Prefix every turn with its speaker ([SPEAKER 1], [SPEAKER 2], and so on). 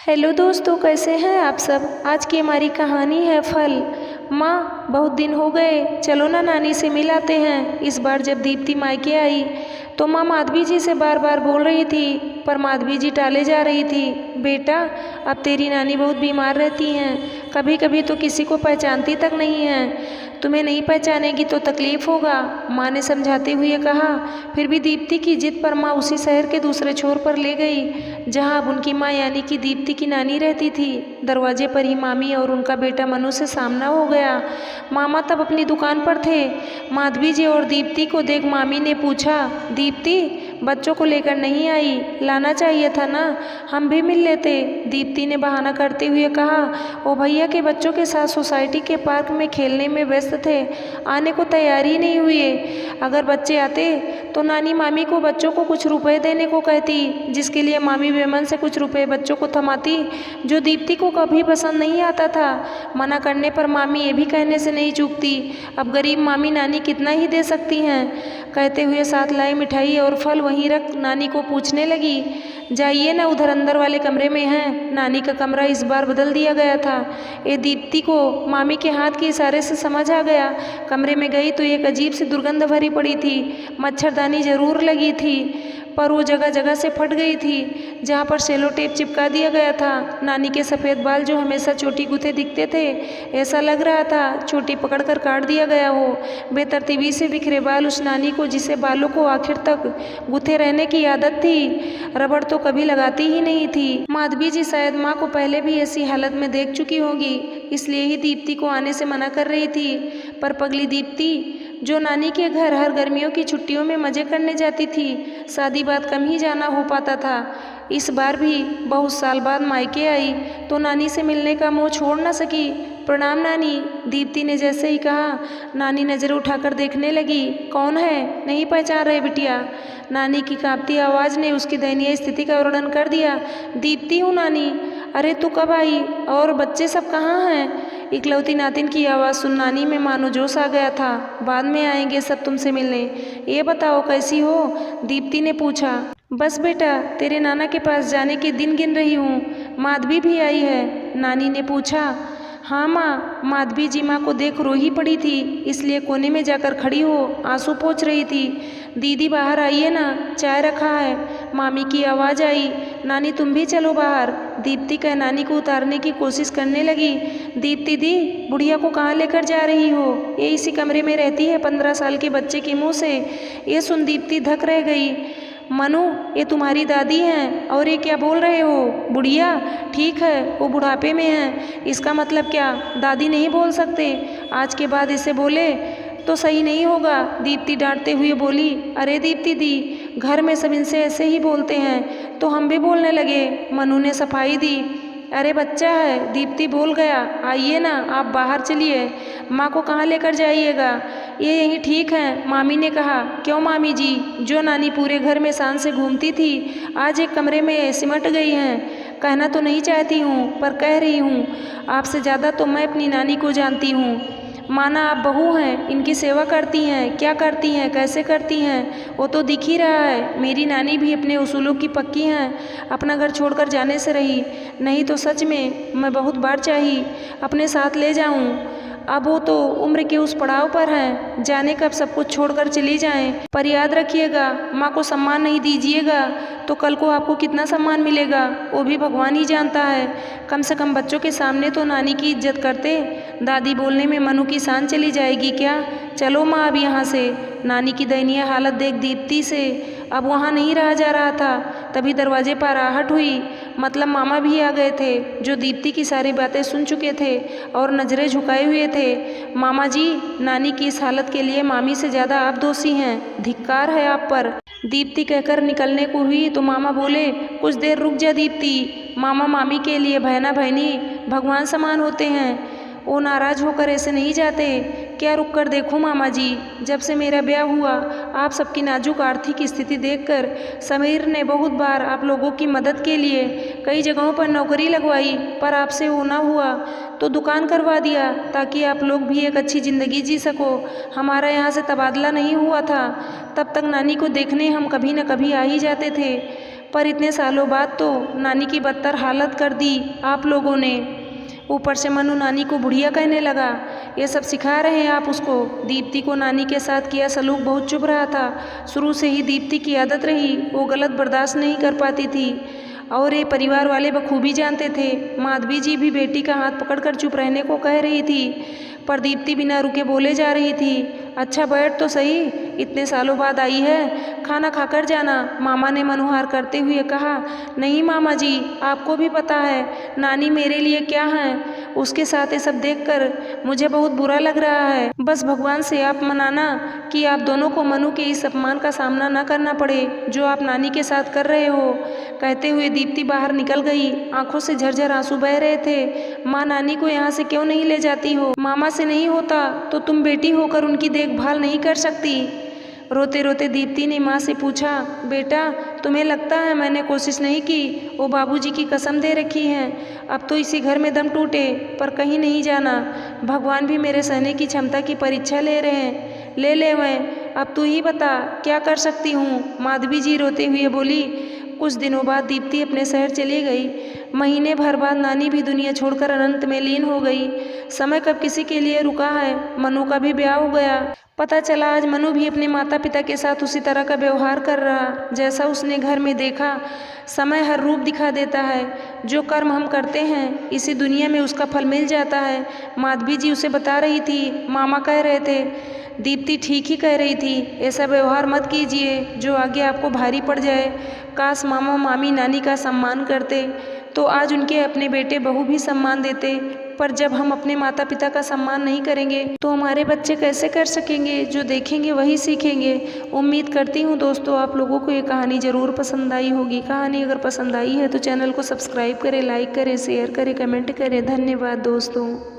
[SPEAKER 1] Hello दोस्तों, कैसे हैं आप सब। आज की हमारी कहानी है फल। माँ, बहुत दिन हो गए, चलो ना नानी से मिल आते हैं। इस बार जब दीप्ति मायके आई तो माँ माधवी जी से बार बार बोल रही थी, पर माधवी जी टाले जा रही थी। बेटा, अब तेरी नानी बहुत बीमार रहती हैं, कभी कभी तो किसी को पहचानती तक नहीं है। तुम्हें नहीं पहचानेगी तो तकलीफ होगा, माँ ने समझाते हुए कहा। फिर भी दीप्ति की जिद पर माँ उसी शहर के दूसरे छोर पर ले गई जहाँ अब उनकी माँ यानी कि दीप्ति की नानी रहती थी। दरवाजे पर ही मामी और उनका बेटा मनु से सामना हो गया। मामा तब अपनी दुकान पर थे। माधवी जी और दीप्ति को देख मामी ने पूछा, दीप्ति, बच्चों को लेकर नहीं आई? लाना चाहिए था ना, हम भी मिल लेते। दीप्ति ने बहाना करते हुए कहा, वो भैया के बच्चों के साथ सोसाइटी के पार्क में खेलने में व्यस्त थे, आने को तैयार ही नहीं हुए। अगर बच्चे आते तो नानी मामी को बच्चों को कुछ रुपए देने को कहती, जिसके लिए मामी बेमन से कुछ रुपए बच्चों को थमाती, जो दीप्ति को कभी पसंद नहीं आता था। मना करने पर मामी ये भी कहने से नहीं चूकती, अब गरीब मामी नानी कितना ही दे सकती हैं। कहते हुए साथ लाई मिठाई और फल वहीं रख नानी को पूछने लगी, जाइए ना, उधर अंदर वाले कमरे में हैं। नानी का कमरा इस बार बदल दिया गया था। ये दीप्ति को मामी के हाथ के इशारे से समझ आ गया। कमरे में गई तो एक अजीब सी दुर्गंध भरी पड़ी थी। मच्छरदानी जरूर लगी थी, पर वो जगह जगह से फट गई थी जहाँ पर सेलो टेप चिपका दिया गया था। नानी के सफ़ेद बाल जो हमेशा चोटी गुथे दिखते थे, ऐसा लग रहा था चोटी पकड़कर काट दिया गया हो। बेतरतीबी से बिखरे बाल उस नानी को, जिसे बालों को आखिर तक गुथे रहने की आदत थी, रबड़ तो कभी लगाती ही नहीं थी। माधवी जी शायद माँ को पहले भी ऐसी हालत में देख चुकी होगी, इसलिए ही दीप्ति को आने से मना कर रही थी। पर पगली दीप्ति, जो नानी के घर हर गर्मियों की छुट्टियों में मज़े करने जाती थी, शादी बाद कम ही जाना हो पाता था, इस बार भी बहुत साल बाद मायके आई तो नानी से मिलने का मोह छोड़ न सकी। प्रणाम नानी, दीप्ति ने जैसे ही कहा, नानी नज़र उठाकर देखने लगी। कौन है, नहीं पहचान रहे बिटिया? नानी की कांपती आवाज़ ने उसकी दयनीय स्थिति का वर्णन कर दिया। दीप्ति हूँ नानी। अरे तू कब आई, और बच्चे सब कहाँ हैं? इकलौती नातिन की आवाज़ सुन नानी में मानो जोश आ गया था। बाद में आएंगे सब तुमसे मिलने। ये बताओ कैसी हो? दीप्ति ने पूछा। बस बेटा, तेरे नाना के पास जाने के दिन गिन रही हूँ। माधवी भी आई है? नानी ने पूछा। हाँ माँ, माधवी जी माँ को देख रो ही पड़ी थी, इसलिए कोने में जाकर खड़ी हो आंसू पोंछ रही थी। दीदी बाहर आइए ना, चाय रखा है। मामी की आवाज़ आई। नानी तुम भी चलो बाहर। दीप्ति कह नानी को उतारने की कोशिश करने लगी। दीप्ति दी, बुढ़िया को कहाँ लेकर जा रही हो? ये इसी कमरे में रहती है 15 साल के बच्चे के मुँह से। ये सुन दीप्ति धक रह गई। मनु, ये तुम्हारी दादी हैं, और ये क्या बोल रहे हो? बुढ़िया? ठीक है, वो बुढ़ापे में है, इसका मतलब क्या दादी नहीं बोल सकते? आज के बाद इसे बोले तो सही नहीं होगा। दीप्ति डांटते हुए बोली। अरे दीप्ति दी, घर में सब इनसे ऐसे ही बोलते हैं तो हम भी बोलने लगे। मनु ने सफाई दी। अरे बच्चा है, दीप्ति बोल गया। आइए ना, आप बाहर चलिए। माँ को कहाँ लेकर जाइएगा? ये यहीं ठीक है, मामी ने कहा। क्यों मामी जी? जो नानी पूरे घर में शान से घूमती थी, आज एक कमरे में सिमट गई हैं। कहना तो नहीं चाहती हूँ, पर कह रही हूँ, आपसे ज़्यादा तो मैं अपनी नानी को जानती हूँ। माना आप बहू हैं, इनकी सेवा करती हैं, क्या करती हैं, कैसे करती हैं, वो तो दिख ही रहा है। मेरी नानी भी अपने उसूलों की पक्की हैं, अपना घर छोड़कर जाने से रही, नहीं तो सच में मैं बहुत बार चाही अपने साथ ले जाऊं। अब वो तो उम्र के उस पड़ाव पर हैं, जाने कब सब कुछ छोड़कर चली जाएं। पर याद रखिएगा, माँ को सम्मान नहीं दीजिएगा तो कल को आपको कितना सम्मान मिलेगा वो भी भगवान ही जानता है। कम से कम बच्चों के सामने तो नानी की इज्जत करते। दादी बोलने में मनु की शान चली जाएगी क्या? चलो माँ अब यहाँ से। नानी की दयनीय हालत देख दीप्ति से अब वहाँ नहीं रहा जा रहा था। तभी दरवाजे पर आहट हुई, मतलब मामा भी आ गए थे, जो दीप्ति की सारी बातें सुन चुके थे और नज़रें झुकाए हुए थे। मामा जी, नानी की इस हालत के लिए मामी से ज़्यादा आप दोषी हैं, धिक्कार है आप पर। दीप्ति कहकर निकलने को हुई तो मामा बोले, कुछ देर रुक जा दीप्ति। मामा मामी के लिए बहना बहनी भगवान समान होते हैं, वो नाराज़ होकर ऐसे नहीं जाते। क्या रुक कर देखूं मामा जी, जब से मेरा ब्याह हुआ आप सबकी नाजुक आर्थिक स्थिति देखकर समीर ने बहुत बार आप लोगों की मदद के लिए कई जगहों पर नौकरी लगवाई, पर आपसे वो ना हुआ तो दुकान करवा दिया ताकि आप लोग भी एक अच्छी ज़िंदगी जी सको। हमारा यहाँ से तबादला नहीं हुआ था, तब तक नानी को देखने हम कभी न कभी आ ही जाते थे। पर इतने सालों बाद तो नानी की बदतर हालत कर दी आप लोगों ने। ऊपर से मनु नानी को बुढ़िया कहने लगा। ये सब सिखा रहे हैं आप उसको। दीप्ति को नानी के साथ किया सलूक बहुत चुभ रहा था। शुरू से ही दीप्ति की आदत रही, वो गलत बर्दाश्त नहीं कर पाती थी और ये परिवार वाले बखूबी जानते थे। माधवी जी भी बेटी का हाथ पकड़कर चुप रहने को कह रही थी, पर दीप्ति बिना रुके बोले जा रही थी। अच्छा बैठ तो सही, इतने सालों बाद आई है, खाना खाकर जाना, मामा ने मनुहार करते हुए कहा। नहीं मामा जी, आपको भी पता है नानी मेरे लिए क्या है। उसके साथ ये सब देखकर मुझे बहुत बुरा लग रहा है। बस भगवान से आप मनाना कि आप दोनों को मनु के इस अपमान का सामना न करना पड़े जो आप नानी के साथ कर रहे हो। कहते हुए दीप्ति बाहर निकल गई। आंखों से झरझर आंसू बह रहे थे। माँ, नानी को यहाँ से क्यों नहीं ले जाती हो? मामा से नहीं होता तो तुम बेटी होकर उनकी देखभाल नहीं कर सकती? रोते रोते दीप्ति ने माँ से पूछा। बेटा, तुम्हें लगता है मैंने कोशिश नहीं की? वो बाबूजी की कसम दे रखी है, अब तो इसी घर में दम टूटे पर कहीं नहीं जाना। भगवान भी मेरे सहने की क्षमता की परीक्षा ले रहे हैं। ले मैं, अब तू ही बता क्या कर सकती हूँ? माधवी जी रोते हुए बोली। कुछ दिनों बाद दीप्ति अपने शहर चली गई। महीने भर बाद नानी भी दुनिया छोड़कर अनंत में लीन हो गई। समय कब किसी के लिए रुका है। मनु का भी ब्याह हो गया। पता चला आज मनु भी अपने माता पिता के साथ उसी तरह का व्यवहार कर रहा जैसा उसने घर में देखा। समय हर रूप दिखा देता है। जो कर्म हम करते हैं इसी दुनिया में उसका फल मिल जाता है। माधवी जी उसे बता रही थी, मामा कह रहे थे। दीप्ति ठीक ही कह रही थी। ऐसा व्यवहार मत कीजिए जो आगे आपको भारी पड़ जाए। काश मामा मामी नानी का सम्मान करते तो आज उनके अपने बेटे बहू भी सम्मान देते। पर जब हम अपने माता पिता का सम्मान नहीं करेंगे तो हमारे बच्चे कैसे कर सकेंगे? जो देखेंगे वही सीखेंगे। उम्मीद करती हूँ दोस्तों आप लोगों को ये कहानी ज़रूर पसंद आई होगी। कहानी अगर पसंद आई है तो चैनल को सब्सक्राइब करें, लाइक करें, शेयर करें, कमेंट करें। धन्यवाद दोस्तों।